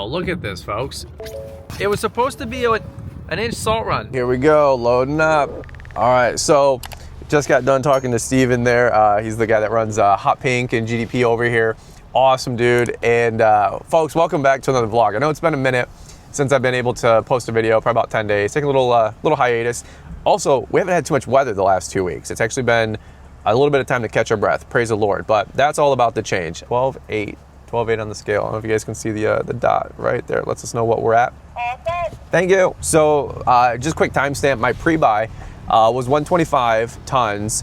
Look at this, folks. It was supposed to be an inch salt run. Here we go, loading up. All right, so just got done talking to Steven there. He's the guy that runs Hot Pink and GDP over here. Awesome dude. And folks, welcome back to another vlog. I know it's been a minute since I've been able to post a video, probably about 10 days. Taking a little hiatus. Also, we haven't had too much weather the last 2 weeks. It's actually been a little bit of time to catch our breath. Praise the Lord. But that's all about the change. 12.8. 12.8 on the scale. I don't know if you guys can see the dot right there. It lets us know what we're at. Thank you. So just quick timestamp, my pre-buy was 125 tons.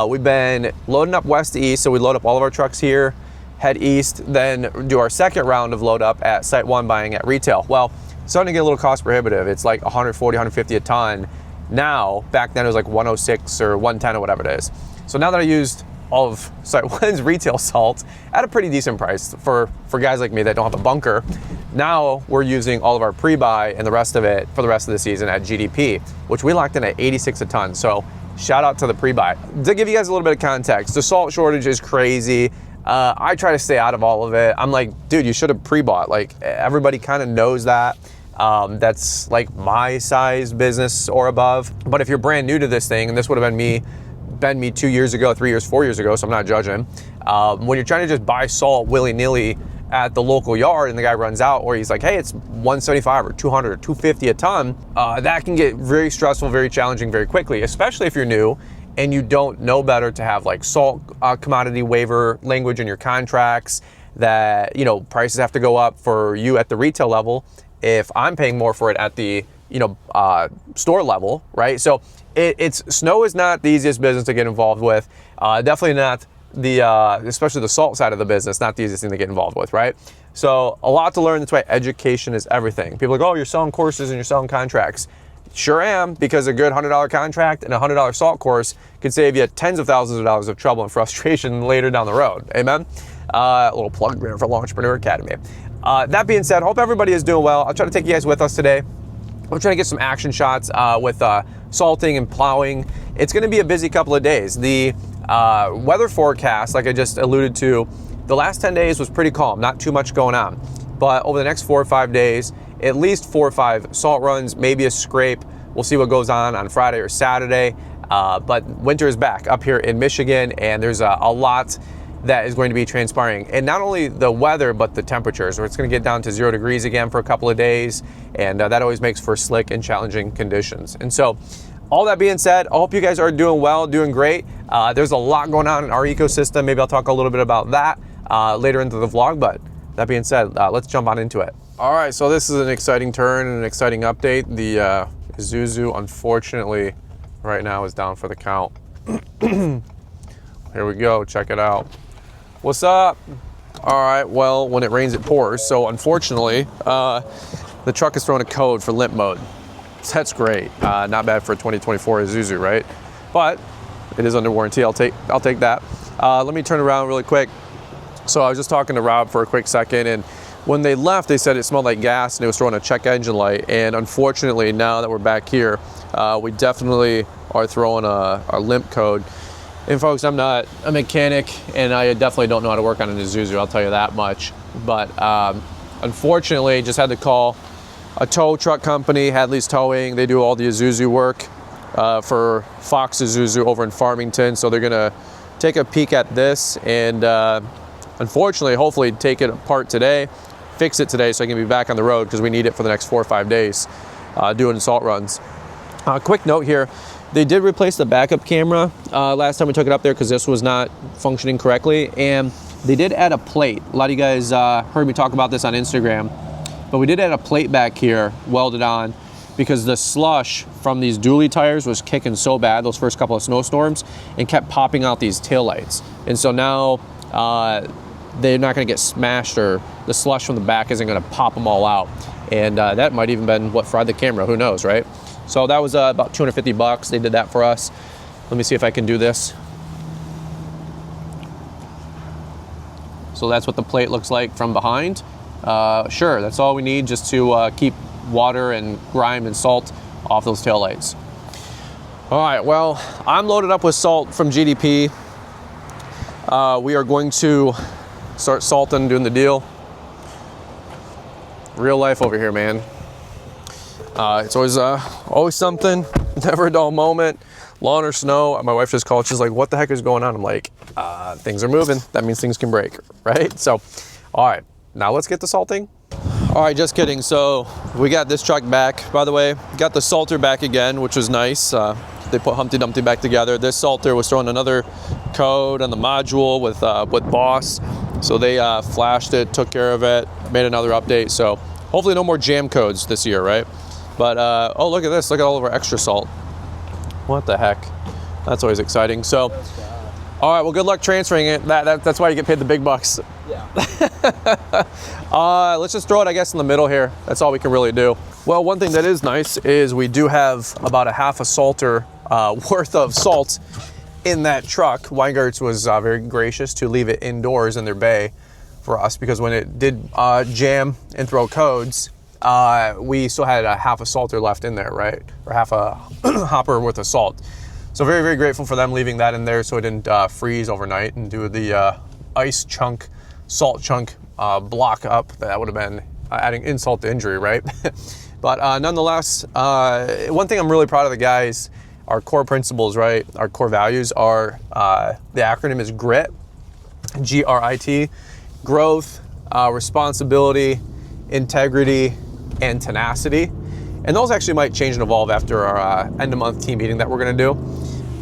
We've been loading up west to east, so we load up all of our trucks here, head east, then do our second round of load up at Site 1 buying at retail. Well, it's starting to get a little cost prohibitive. It's like 140, 150 a ton. Now, back then it was like 106 or 110 or whatever it is. So now that I used all of Site 1's retail salt at a pretty decent price for guys like me that don't have a bunker. Now we're using all of our pre-buy and the rest of it for the rest of the season at GDP, which we locked in at 86 a ton. So shout out to the pre-buy. To give you guys a little bit of context, the salt shortage is crazy. I try to stay out of all of it. I'm like, dude, you should have pre-bought. Like, everybody kind of knows that. That's like my size business or above. But if you're brand new to this thing, and this would have been me 2 years ago, 3 years, 4 years ago, so I'm not judging. When you're trying to just buy salt willy-nilly at the local yard and the guy runs out, or he's like, hey, it's 175 or 200 or 250 a ton, that can get very stressful, very challenging very quickly, especially if you're new and you don't know better to have like salt commodity waiver language in your contracts that, you know, prices have to go up for you at the retail level if I'm paying more for it at the, you know, store level, right? So snow is not the easiest business to get involved with. Definitely not especially the salt side of the business, not the easiest thing to get involved with, right? So a lot to learn. That's why education is everything. People are like, oh, you're selling courses and you're selling contracts. Sure am, because a good $100 contract and a $100 salt course could save you tens of thousands of dollars of trouble and frustration later down the road. Amen? A little plug there for Lawntrepreneur Academy. That being said, hope everybody is doing well. I'll try to take you guys with us today. We're trying to get some action shots with salting and plowing. It's going to be a busy couple of days. The weather forecast, like I just alluded to, the last 10 days was pretty calm, not too much going on. But over the next 4 or 5 days, at least 4 or 5 salt runs, maybe a scrape. We'll see what goes on Friday or Saturday. But winter is back up here in Michigan, and there's a lot that is going to be transpiring. And not only the weather, but the temperatures, where it's going to get down to 0 degrees again for a couple of days. And that always makes for slick and challenging conditions. And so all that being said, I hope you guys are doing well, doing great. There's a lot going on in our ecosystem. Maybe I'll talk a little bit about that later into the vlog. But that being said, let's jump on into it. All right, so this is an exciting turn and an exciting update. The Isuzu, unfortunately, right now is down for the count. Here we go, check it out. What's up? All right, well, when it rains, it pours. So unfortunately, the truck is throwing a code for limp mode. So that's great. Not bad for a 2024 Isuzu, right? But it is under warranty. I'll take that. Let me turn around really quick. So I was just talking to Rob for a quick second, and when they left, they said it smelled like gas and it was throwing a check engine light. And unfortunately, now that we're back here, we definitely are throwing a limp code. And folks, I'm not a mechanic, and I definitely don't know how to work on an Isuzu, I'll tell you that much. But unfortunately, just had to call a tow truck company, Hadley's Towing. They do all the Isuzu work for Fox Isuzu over in Farmington. So they're gonna take a peek at this and unfortunately, hopefully take it apart today, fix it today so I can be back on the road, because we need it for the next 4 or 5 days doing salt runs. Quick note here, they did replace the backup camera last time we took it up there because this was not functioning correctly, and they did add a plate. A lot of you guys heard me talk about this on Instagram, but we did add a plate back here welded on because the slush from these dually tires was kicking so bad those first couple of snowstorms and kept popping out these taillights. And so now they're not going to get smashed, or the slush from the back isn't going to pop them all out. And that might even been what fried the camera, who knows, right? So that was about 250 bucks. They did that for us. Let me see if I can do this. So that's what the plate looks like from behind. Sure, that's all we need just to keep water and grime and salt off those taillights. All right, well, I'm loaded up with salt from GDP. We are going to start salting, doing the deal. Real life over here, man. It's always something, never a dull moment. Lawn or snow. My wife just called. She's like, "What the heck is going on?" I'm like, "Things are moving. That means things can break, right?" So, all right, now let's get to salting. All right, just kidding. So we got this truck back. By the way, got the salter back again, which was nice. They put Humpty Dumpty back together. This salter was throwing another code on the module with Boss, so they flashed it, took care of it, made another update. So hopefully no more jam codes this year, right? But oh, look at this! Look at all of our extra salt. What the heck? That's always exciting. So, all right, well, good luck transferring it. That's why you get paid the big bucks. Yeah. Let's just throw it, I guess, in the middle here. That's all we can really do. Well, one thing that is nice is we do have about a half a salter worth of salt in that truck. Weingarts was very gracious to leave it indoors in their bay for us, because when it did jam and throw codes, we still had a half a salter left in there, right? Or half a hopper worth of salt. So very, very grateful for them leaving that in there so it didn't freeze overnight and do the ice chunk, salt chunk block up. That would have been adding insult to injury, right? But nonetheless, one thing I'm really proud of the guys, our core principles, right? Our core values are, the acronym is GRIT, G-R-I-T, growth, responsibility, integrity, and tenacity. And those actually might change and evolve after our end of month team meeting that we're gonna do.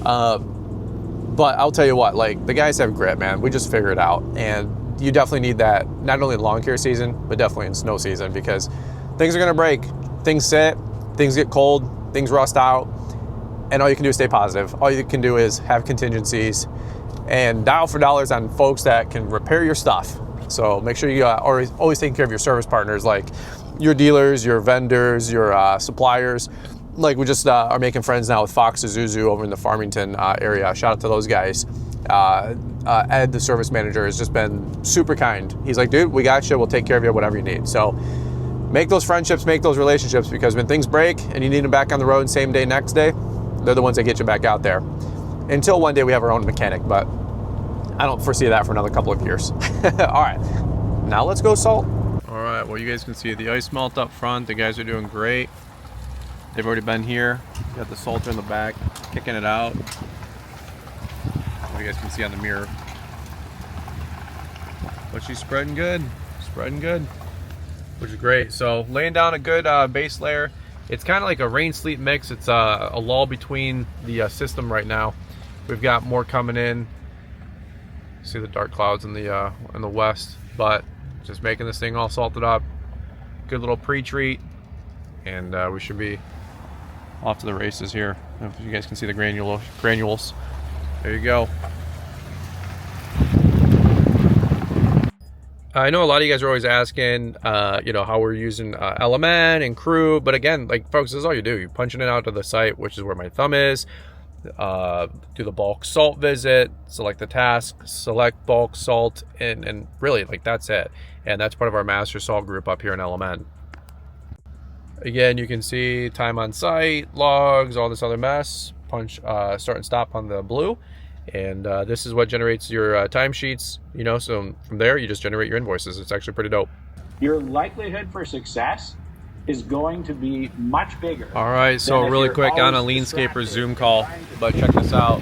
But I'll tell you what, like, the guys have grit, man. We just figure it out. And you definitely need that, not only in lawn care season, but definitely in snow season, because things are gonna break. Things sit, things get cold, things rust out, and all you can do is stay positive. All you can do is have contingencies and dial for dollars on folks that can repair your stuff. So make sure you always taking care of your service partners, like your dealers, your vendors, your suppliers. Like we just are making friends now with Fox Isuzu over in the Farmington area. Shout out to those guys. Ed, the service manager, has just been super kind. He's like, "Dude, we got you. We'll take care of you, whatever you need." So make those friendships, make those relationships, because when things break and you need them back on the road same day, next day, they're the ones that get you back out there. Until one day we have our own mechanic, but I don't foresee that for another couple of years. All right, now let's go salt. All right, well, you guys can see the ice melt up front. The guys are doing great. They've already been here. Got the salter in the back, kicking it out. You guys can see on the mirror. But she's spreading good, which is great. So laying down a good base layer. It's kind of like a rain sleet mix. It's a lull between the system right now. We've got more coming in. See the dark clouds in the west, but just making this thing all salted up. Good little pre-treat, and we should be off to the races here. I don't know if you guys can see the granules. There you go. I know a lot of you guys are always asking, you know, how we're using LMN and crew, but again, like, folks, this is all you do. You're punching it out to the site, which is where my thumb is. Do the bulk salt visit, select the task, select bulk salt, and really, like, that's it. And that's part of our master salt group up here in LMN. Again, you can see time on site, logs, all this other mess. Punch start and stop on the blue, and this is what generates your timesheets. You know, so from there you just generate your invoices. It's actually pretty dope. Your likelihood for success is going to be much bigger. All right, so really quick on a Leanscaper Zoom call, but check this out.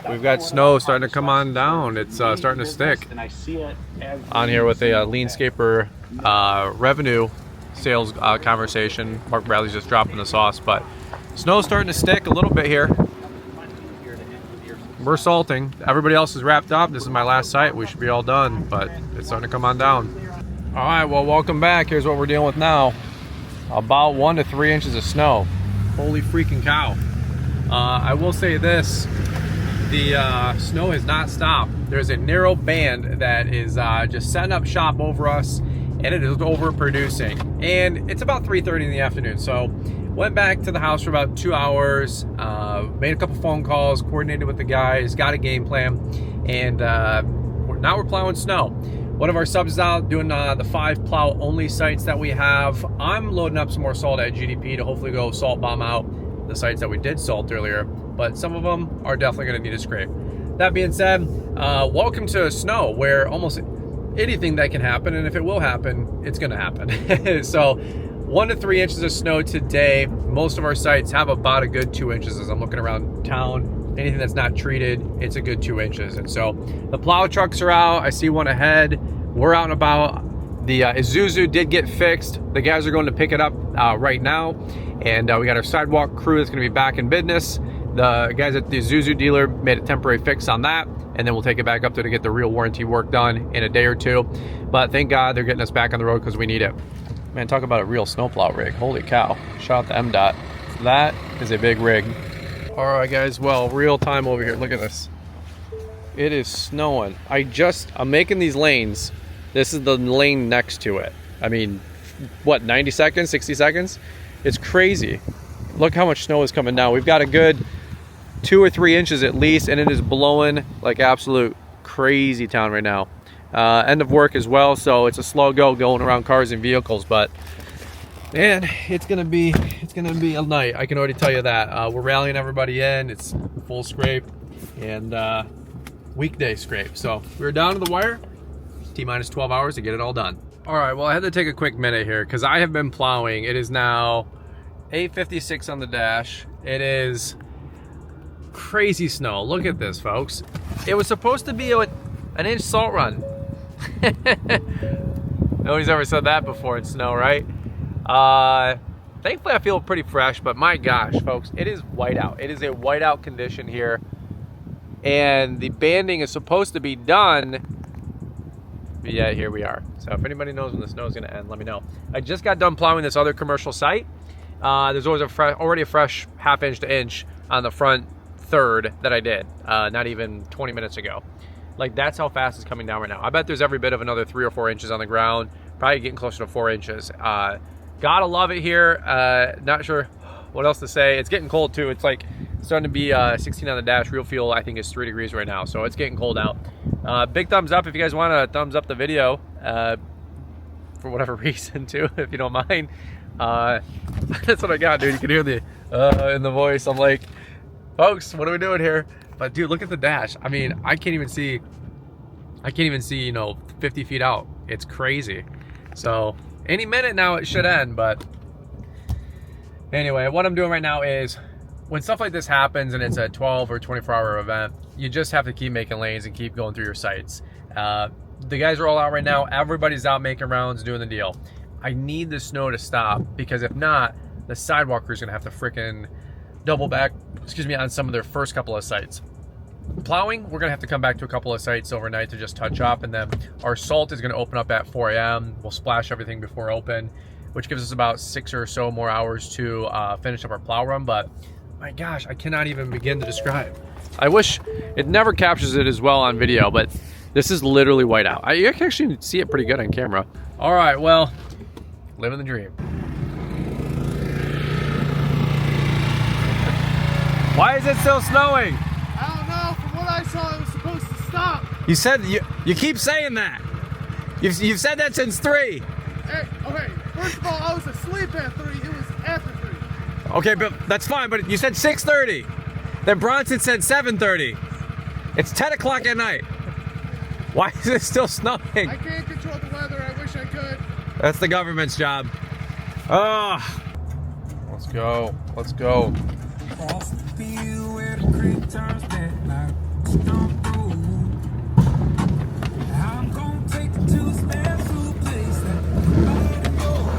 We've got snow starting to come on down. It's starting to stick on here with a Leanscaper revenue sales conversation. Mark Bradley's just dropping the sauce, but snow's starting to stick a little bit here. We're salting. Everybody else is wrapped up. This is my last site. We should be all done, but it's starting to come on down. All right, well, welcome back. Here's what we're dealing with now. About 1 to 3 inches of snow. Holy freaking cow. I will say this, the snow has not stopped. There's a narrow band that is just setting up shop over us, and it is overproducing. And it's about 3:30 in the afternoon, so went back to the house for about 2 hours, made a couple phone calls, coordinated with the guys, got a game plan, and now we're plowing snow. One of our subs is out doing the 5 plow only sites that we have. I'm loading up some more salt at GDP to hopefully go salt bomb out the sites that we did salt earlier, but some of them are definitely gonna need a scrape. That being said, welcome to snow, where almost anything that can happen, and if it will happen, it's going to happen. So 1 to 3 inches of snow today. Most of our sites have about a good 2 inches. As I'm looking around town, anything that's not treated, it's a good 2 inches. And so the plow trucks are out. I see one ahead. We're out and about. The Isuzu did get fixed. The guys are going to pick it up right now. And we got our sidewalk crew that's going to be back in business. The guys at the Isuzu dealer made a temporary fix on that, and then we'll take it back up there to get the real warranty work done in a day or two. But thank God they're getting us back on the road because we need it. Man, talk about a real snowplow rig. Holy cow. Shout out to MDOT. That is a big rig. All right, guys. Well, real time over here. Look at this. It is snowing. I'm making these lanes. This is the lane next to it. I mean, what, 90 seconds, 60 seconds? It's crazy. Look how much snow is coming down. We've got a good 2 or 3 inches at least, and it is blowing like absolute crazy town right now. End of work as well, so it's a slow go going around cars and vehicles, but man, it's gonna be a night. I can already tell you that. We're rallying everybody in. It's full scrape and weekday scrape. So we're down to the wire. T-minus 12 hours to get it all done. All right, well, I had to take a quick minute here because I have been plowing. It is now 8:56 on the dash. It is crazy snow. Look at this, folks. It was supposed to be an inch salt run. Nobody's ever said that before in snow, right? Thankfully I feel pretty fresh, but my gosh, folks, it is whiteout. It is a whiteout condition here, and the banding is supposed to be done. But yeah, here we are. So if anybody knows when the snow is going to end, let me know. I just got done plowing this other commercial site. There's always already a fresh ½ inch to inch on the front third that I did, not even 20 minutes ago. Like, that's how fast it's coming down right now. I bet there's every bit of another 3 or 4 inches on the ground, probably getting closer to 4 inches. Gotta love it here. Not sure what else to say. It's getting cold too. It's like starting to be 16 on the dash. Real fuel, I think, is 3 degrees right now, so it's getting cold out. Big thumbs up if you guys want to thumbs up the video for whatever reason too, if you don't mind. That's what I got, dude. You can hear the in the voice. I'm like, folks, what are we doing here? But dude, look at the dash. I mean, I can't even see, you know, 50 feet out. It's crazy. So any minute now it should end. But anyway, what I'm doing right now is, when stuff like this happens and it's a 12 or 24-hour event, you just have to keep making lanes and keep going through your sites. The guys are all out right now. Everybody's out making rounds, doing the deal. I need the snow to stop, because if not, the sidewalk crew's gonna have to frickin' double back, on some of their first couple of sites. Plowing, we're gonna have to come back to a couple of sites overnight to just touch up, and then our salt is gonna open up at 4 a.m. We'll splash everything before open, which gives us about 6 or so more hours to finish up our plow run. But my gosh, I cannot even begin to describe. I wish it never captures it as well on video, but this is literally whiteout. You can actually see it pretty good on camera. All right, well, living the dream. Why is it still snowing? I don't know. From what I saw, it was supposed to stop. You said, you keep saying that. You've said that since 3. Hey, okay, first of all, I was asleep at 3. It was after 3. Okay, but that's fine, but you said 6:30. Then Bronson said 7:30. It's 10 o'clock at night. Why is it still snowing? I can't control the weather. I wish I could. That's the government's job. Oh. Let's go. Let's go. Off the field where the creek turns back like stone through. I'm gonna take you to a special place that nobody knows.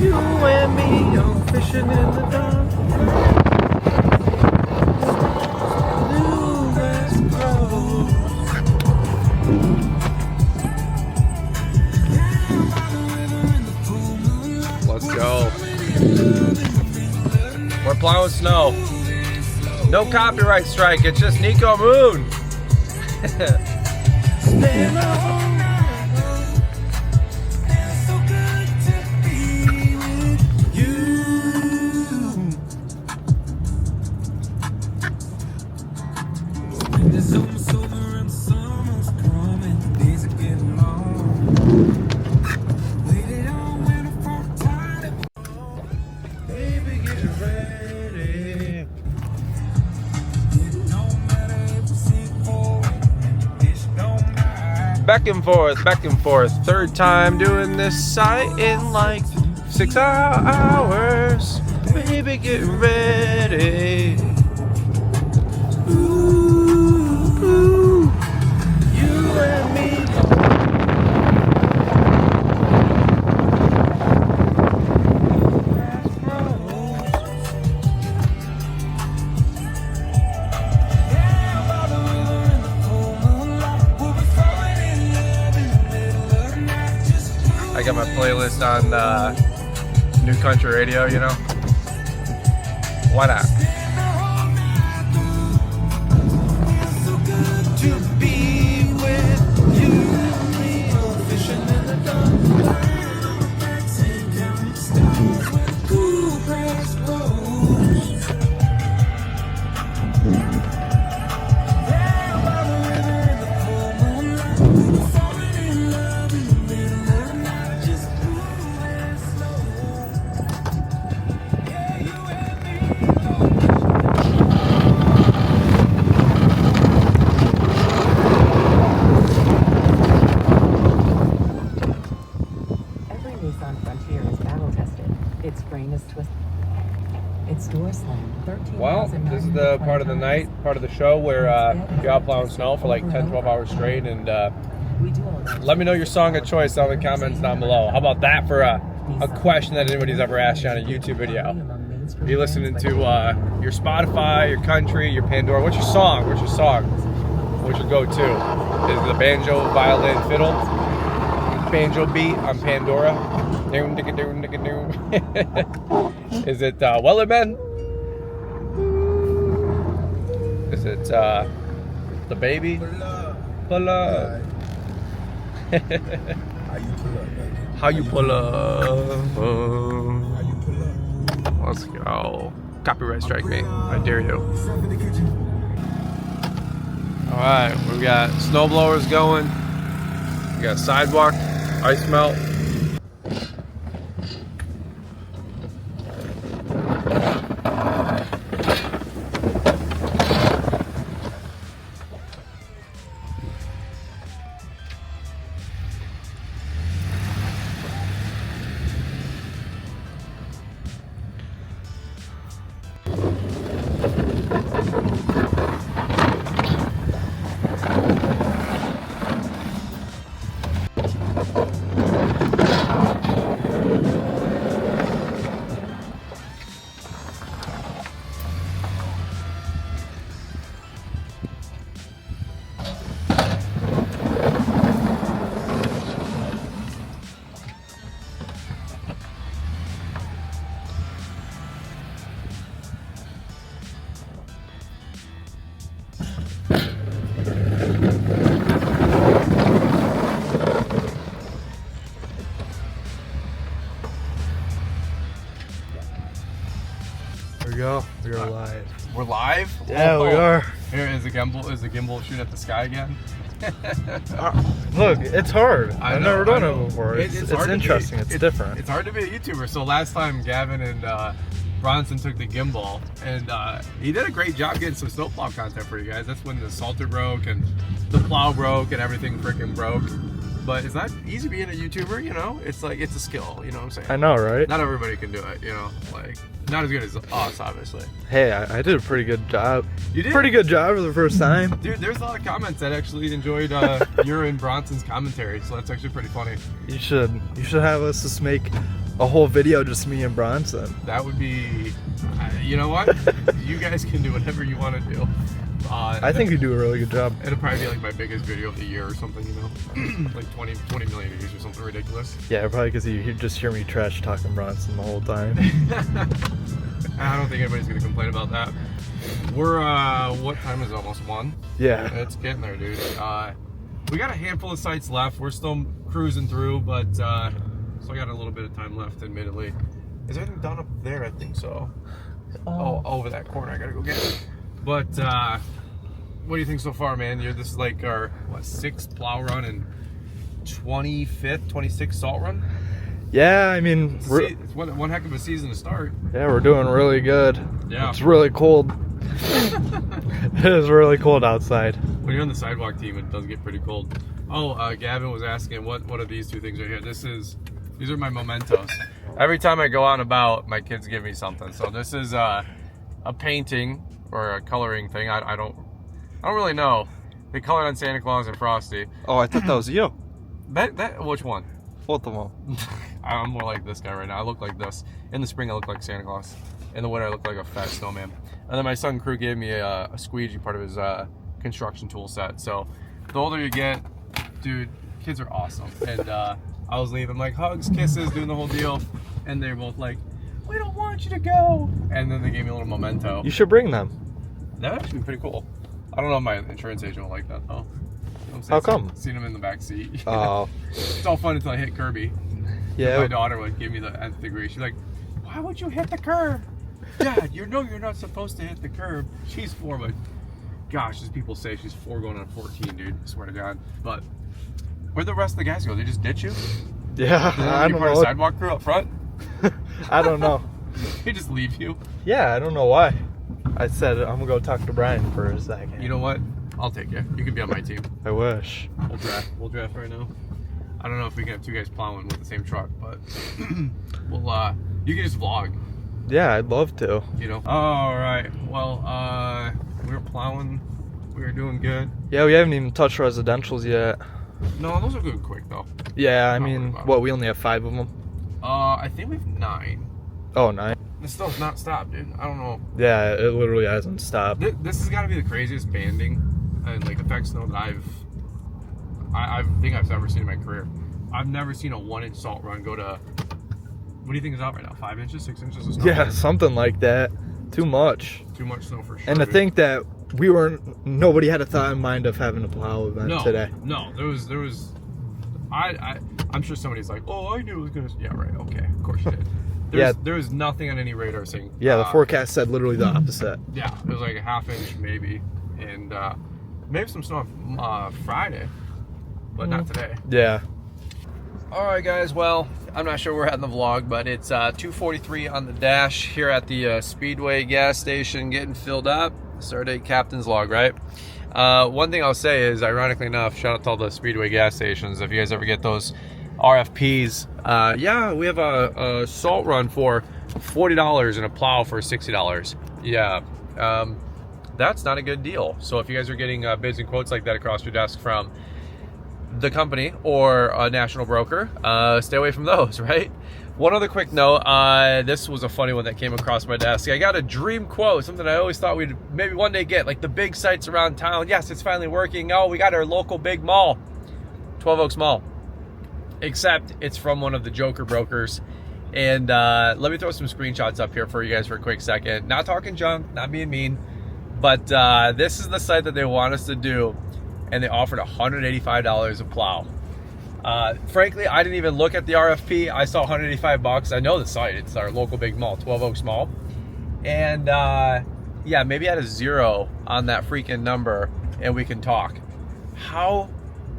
You and me, I'm fishing in the dark. Let's go. We're plowing snow. No copyright strike, it's just Nico Moon. back and forth, back and forth. Third time doing this site in like 6 hours. Baby, get ready. Ooh, you and me. I got my playlist on New Country Radio, you know? Why not? To be with you, fishing in the dark. Well, this is the part of the night, part of the show where you're out plowing snow for like 10, 12 hours straight, and let me know your song of choice down in the comments down below. How about that for a question that anybody's ever asked you on a YouTube video? Are you listening to your Spotify, your country, your Pandora? What's your song? What's your song? What's your go-to? Is it the banjo, violin, fiddle? Banjo beat on Pandora? Is it Wellerman? Is it the baby? Pull up. How you pull up? Let's go. Copyright strike me. I dare you. Alright, we got snow blowers going. We got sidewalk, ice melt. we go. We are live. We're live? Yeah, we are. Here is the gimbal. Is the gimbal shooting at the sky again? Look, it's hard. I've never done it before. It's hard interesting. It's different. It's hard to be a YouTuber. So last time Gavin and Bronson took the gimbal, and he did a great job getting some snowplow content for you guys. That's when the salter broke and the plow broke and everything freaking broke. But it's not easy being a YouTuber, you know? It's like, it's a skill, you know what I'm saying? I know, right? Not everybody can do it, you know? Like, not as good as us, obviously. Hey, I did a pretty good job. You did? Pretty good job for the first time. Dude, there's a lot of comments that actually enjoyed your and Bronson's commentary, so that's actually pretty funny. You should have us just make a whole video just me and Bronson. That would be, you know what? You guys can do whatever you want to do. I think you do a really good job. It'll probably be like my biggest video of the year or something, you know? Like 20 million views or something ridiculous. Yeah, probably because you just hear me trash talking Bronson the whole time. I don't think anybody's going to complain about that. We're, what time is it? Almost 1? Yeah. It's getting there, dude. We got a handful of sites left. We're still cruising through, but still got a little bit of time left, admittedly. Is everything done up there? I think so. Oh, over that corner. I got to go get it. But what do you think so far, man? This is like our, what, 6th plow run and 25th, 26th salt run? Yeah, I mean... It's one heck of a season to start. Yeah, we're doing really good. Yeah. It's really cold. It is really cold outside. When you're on the sidewalk team, it does get pretty cold. Oh, Gavin was asking what are these two things right here? These are my mementos. Every time I go out and about, my kids give me something. So this is a painting or a coloring thing. I don't really know. They colored on Santa Claus and Frosty. Oh, I thought that was you. That which one? Both of them. I'm more like this guy right now. I look like this. In the spring, I look like Santa Claus. In the winter, I look like a fat snowman. And then my son Crew gave me a squeegee, part of his construction tool set. So the older you get, dude, kids are awesome. And I was leaving like hugs, kisses, doing the whole deal. And they're both like, we don't want you to go. And then they gave me a little memento. You should bring them. That would actually be pretty cool. I don't know if my insurance agent will like that though. How come? Seen him in the back seat. Oh. It's all fun until I hit Kirby. Yeah. My daughter would give me the nth degree. She's like, why would you hit the curb? Dad, you're not supposed to hit the curb. She's 4, but gosh, as people say, she's 4 going on 14, dude. I swear to God. But where'd the rest of the guys go? They just ditch you? Yeah. I don't part of know. sidewalk crew up front? I don't know. They just leave you? Yeah, I don't know why. I said I'm gonna go talk to Brian for a second. You know what? I'll take you. You can be on my team. I wish. We'll draft right now. I don't know if we can have 2 guys plowing with the same truck, but we'll you can just vlog. Yeah, I'd love to. You know. All right. Well, we were plowing. We were doing good. Yeah, we haven't even touched residentials yet. No, those are good quick though. Yeah, I Not mean, worried about what? We only have 5 of them. I think we have 9. Oh, 9. This stuff's not stopped, dude. I don't know. Yeah, it literally hasn't stopped. This has got to be the craziest banding and like effect snow that I think I've ever seen in my career. I've never seen a 1-inch salt run go to. What do you think is out right now? 5 inches, 6 inches of snow? Yeah, something like that. Too much. Too much snow for sure. And to dude. think that nobody had a thought in mind of having a plow event today. No, there was. I'm sure somebody's like, oh, I knew it was gonna. Yeah, right. Okay, of course you did. There was nothing on any radar saying. Yeah, the forecast said literally the opposite. Yeah, it was like a 1/2 inch maybe, and maybe some snow on Friday, but not today. Yeah. All right, guys. Well, I'm not sure where we're at in the vlog, but it's 2:43 on the dash here at the Speedway gas station, getting filled up. Start date captain's log, right? One thing I'll say is, ironically enough, shout out to all the Speedway gas stations. If you guys ever get those RFPs, yeah, we have a salt run for $40 and a plow for $60. Yeah, that's not a good deal. So if you guys are getting bids and quotes like that across your desk from the company or a national broker, stay away from those, right? One other quick note, this was a funny one that came across my desk. I got a dream quote, something I always thought we'd maybe one day get, like the big sites around town. Yes, it's finally working. Oh, we got our local big mall, 12 Oaks Mall. Except it's from one of the Joker brokers. And let me throw some screenshots up here for you guys for a quick second. Not talking junk, not being mean, but this is the site that they want us to do, and they offered $185 a plow. Frankly, I didn't even look at the RFP. I saw $185. I know the site. It's our local big mall, 12 Oaks Mall. And yeah, maybe add a 0 on that freaking number and we can talk. How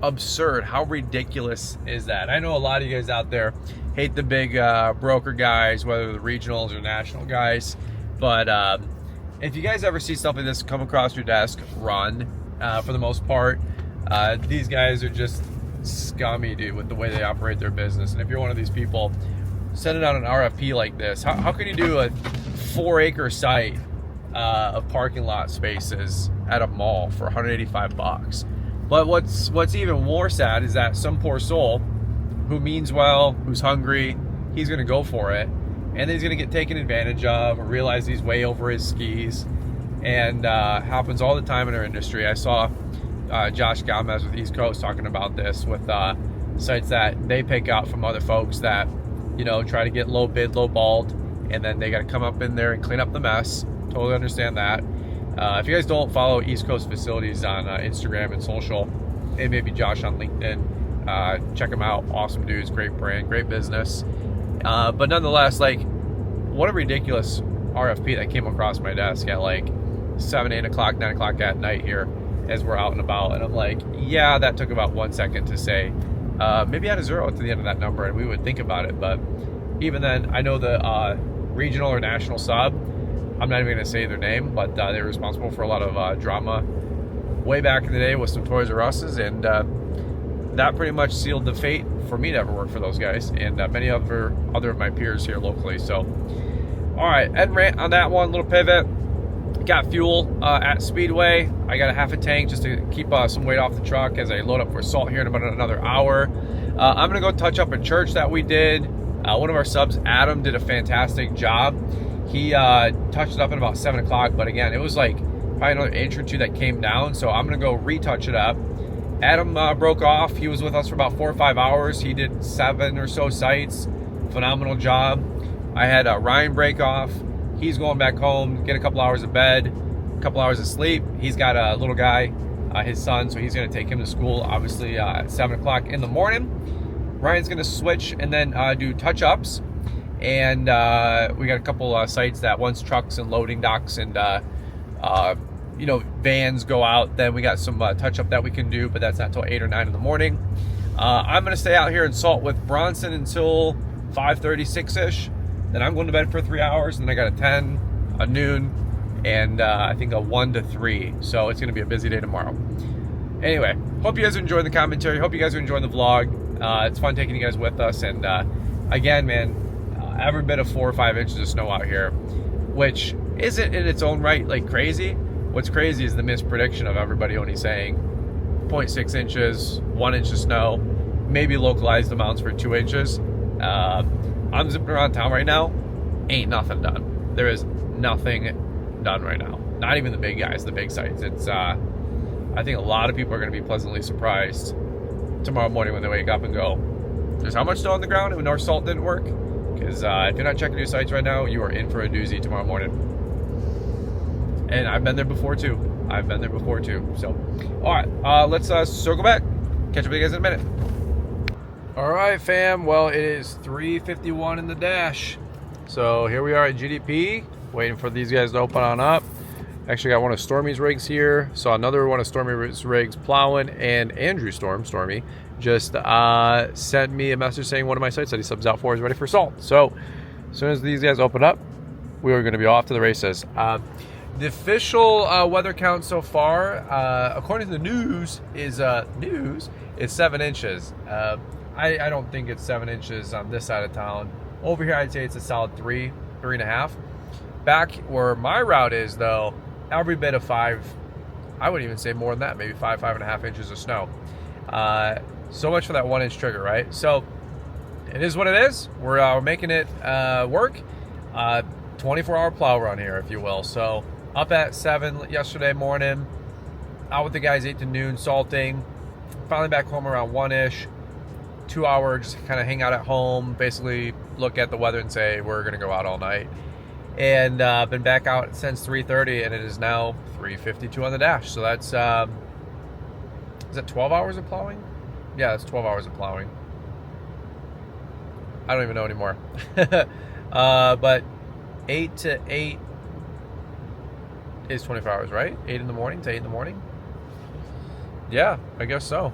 absurd, how ridiculous is that? I know a lot of you guys out there hate the big broker guys, whether the regionals or national guys. But if you guys ever see something like this come across your desk, run. For the most part, these guys are just scummy, dude, with the way they operate their business. And if you're one of these people sending out an RFP like this, how can you do a 4-acre site of parking lot spaces at a mall for $185? But what's even more sad is that some poor soul who means well, who's hungry, he's gonna go for it, and then he's gonna get taken advantage of or realize he's way over his skis. And happens all the time in our industry. I saw Josh Gomez with East Coast talking about this with sites that they pick out from other folks that, you know, try to get low bid, low balled, and then they got to come up in there and clean up the mess. Totally understand that. If you guys don't follow East Coast Facilities on Instagram and social, and maybe Josh on LinkedIn, check them out. Awesome dudes, great brand, great business. But nonetheless, like, what a ridiculous RFP that came across my desk at like 7, 8 o'clock, 9 o'clock at night here as we're out and about. And I'm like, yeah, that took about 1 second to say. Maybe add a 0 to the end of that number and we would think about it. But even then, I know the regional or national sub, I'm not even going to say their name, but they were responsible for a lot of drama way back in the day with some Toys R Us's. And that pretty much sealed the fate for me to ever work for those guys and many other of my peers here locally. So, all right, end rant on that one, little pivot. Got fuel at Speedway. I got a half a tank just to keep some weight off the truck as I load up for salt here in about another hour. I'm gonna go touch up a church that we did. One of our subs, Adam, did a fantastic job. He touched it up at about 7 o'clock, but again, it was like probably another inch or two that came down, so I'm gonna go retouch it up. Adam broke off. He was with us for about 4 or 5 hours. He did 7 or so sites. Phenomenal job. I had Ryan break off. He's going back home, get a couple hours of bed, a couple hours of sleep. He's got a little guy, his son, so he's gonna take him to school, obviously at 7 o'clock in the morning. Ryan's gonna switch and then do touch-ups. And we got a couple sites that once trucks and loading docks and you know, vans go out, then we got some touch-up that we can do, but that's not until 8 or 9 in the morning. I'm gonna stay out here and salt with Bronson until 5:36-ish. Then I'm going to bed for 3 hours, and then I got a 10, a noon, and I think a 1 to 3. So it's going to be a busy day tomorrow. Anyway, hope you guys are enjoying the commentary. Hope you guys are enjoying the vlog. It's fun taking you guys with us. And again, man, every bit of 4 or 5 inches of snow out here, which isn't in its own right like crazy. What's crazy is the misprediction of everybody only saying 0.6 inches, 1 inch of snow, maybe localized amounts for 2 inches. I'm zipping around town right now, ain't nothing done. There is nothing done right now. Not even the big guys, the big sites. It's, I think a lot of people are going to be pleasantly surprised tomorrow morning when they wake up and go, there's how much snow on the ground and North Salt didn't work? Because if you're not checking your sites right now, you are in for a doozy tomorrow morning. And I've been there before too. So, all right, let's circle back. Catch up with you guys in a minute. All right, fam. Well, it is 3:51 in the dash. So here we are at GDP, waiting for these guys to open on up. Actually got one of Stormy's rigs here. Saw another one of Stormy's rigs plowing, and Andrew Stormy, just sent me a message saying one of my sites that he subs out for is ready for salt. So as soon as these guys open up, we are going to be off to the races. The official weather count so far, according to the news, is 7 inches. I don't think it's 7 inches on this side of town. Over here, I'd say it's a solid 3.5. Back where my route is, though, every bit of 5, I wouldn't even say more than that, maybe 5.5 inches of snow. So much for that 1 inch trigger, right? So it is what it is. We're making it work. 24-hour plow run here, if you will. So up at 7 yesterday morning, out with the guys 8 to noon salting. Finally back home around 1-ish. 2 hours, just kind of hang out at home, basically look at the weather and say we're gonna go out all night. And been back out since 3:30, and it is now 3:52 on the dash. So that's is that 12 hours of plowing? Yeah, that's 12 hours of plowing. I don't even know anymore. But 8 to 8 is 24 hours, right? 8 in the morning to 8 in the morning? Yeah, I guess so.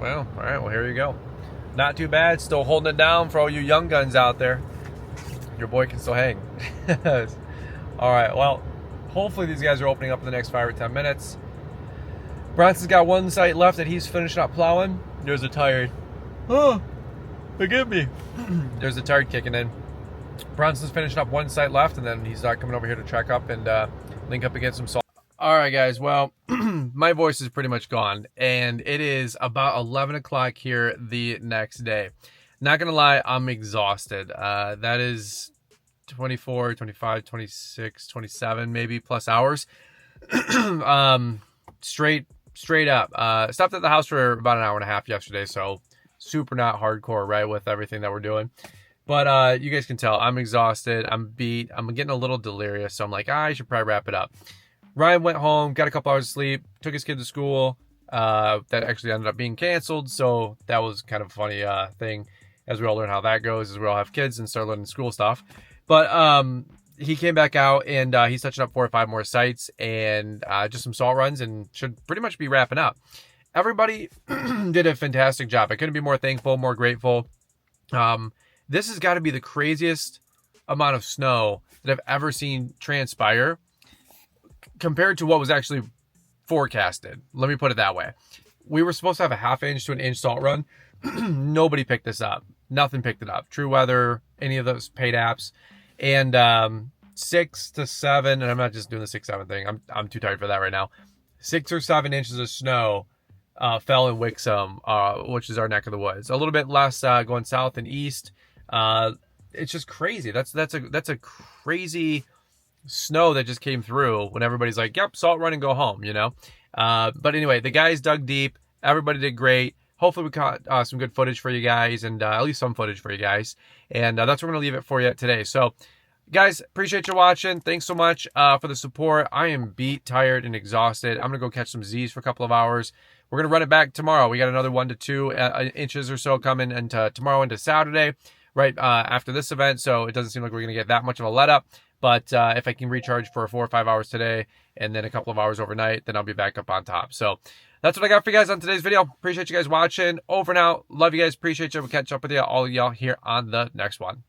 Well, all right, well, here you go. Not too bad. Still holding it down for all you young guns out there. Your boy can still hang. All right, well, hopefully these guys are opening up in the next 5 or 10 minutes. Bronson's got one site left that he's finishing up plowing. There's a tired. Oh, forgive me. There's a tired kicking in. Bronson's finishing up one site left, and then he's coming over here to track up and link up against some salt. All right, guys. Well, my voice is pretty much gone, and it is about 11 o'clock here the next day. Not going to lie, I'm exhausted. That is 24, 25, 26, 27, maybe plus hours. Straight up. Stopped at the house for about an hour and a half yesterday, so super not hardcore, right, with everything that we're doing. But you guys can tell I'm exhausted. I'm beat. I'm getting a little delirious, so I'm like, I should probably wrap it up. Ryan went home, got a couple hours of sleep, took his kid to school. That actually ended up being canceled, so that was kind of a funny thing as we all learn how that goes, as we all have kids and start learning school stuff. But he came back out, and he's touching up 4 or 5 more sites and just some salt runs, and should pretty much be wrapping up. Everybody did a fantastic job. I couldn't be more thankful, more grateful. This has got to be the craziest amount of snow that I've ever seen transpire compared to what was actually forecasted. Let me put it that way. we were supposed to have a 1/2 inch to an inch salt run. Nobody picked this up. Nothing picked it up. True Weather, any of those paid apps. And 6 to 7, and I'm not just doing the 6-7 thing. I'm too tired for that right now. 6 or 7 inches of snow fell in Wixom, which is our neck of the woods. A little bit less going south and east. It's just crazy. That's a crazy snow that just came through when everybody's like, yep, salt run and go home, you know? But anyway, the guys dug deep. Everybody did great. Hopefully we caught some good footage for you guys, and at least some footage for you guys. And that's where we're going to leave it for you today. So, guys, appreciate you watching. Thanks so much for the support. I am beat, tired, and exhausted. I'm going to go catch some Z's for a couple of hours. We're going to run it back tomorrow. We got another 1 to 2 inches or so coming into tomorrow into Saturday, right after this event. So it doesn't seem like we're going to get that much of a let up. But if I can recharge for 4 or 5 hours today and then a couple of hours overnight, then I'll be back up on top. So that's what I got for you guys on today's video. Appreciate you guys watching. Over and out. Love you guys. Appreciate you. We'll catch up with you, all of y'all, here on the next one.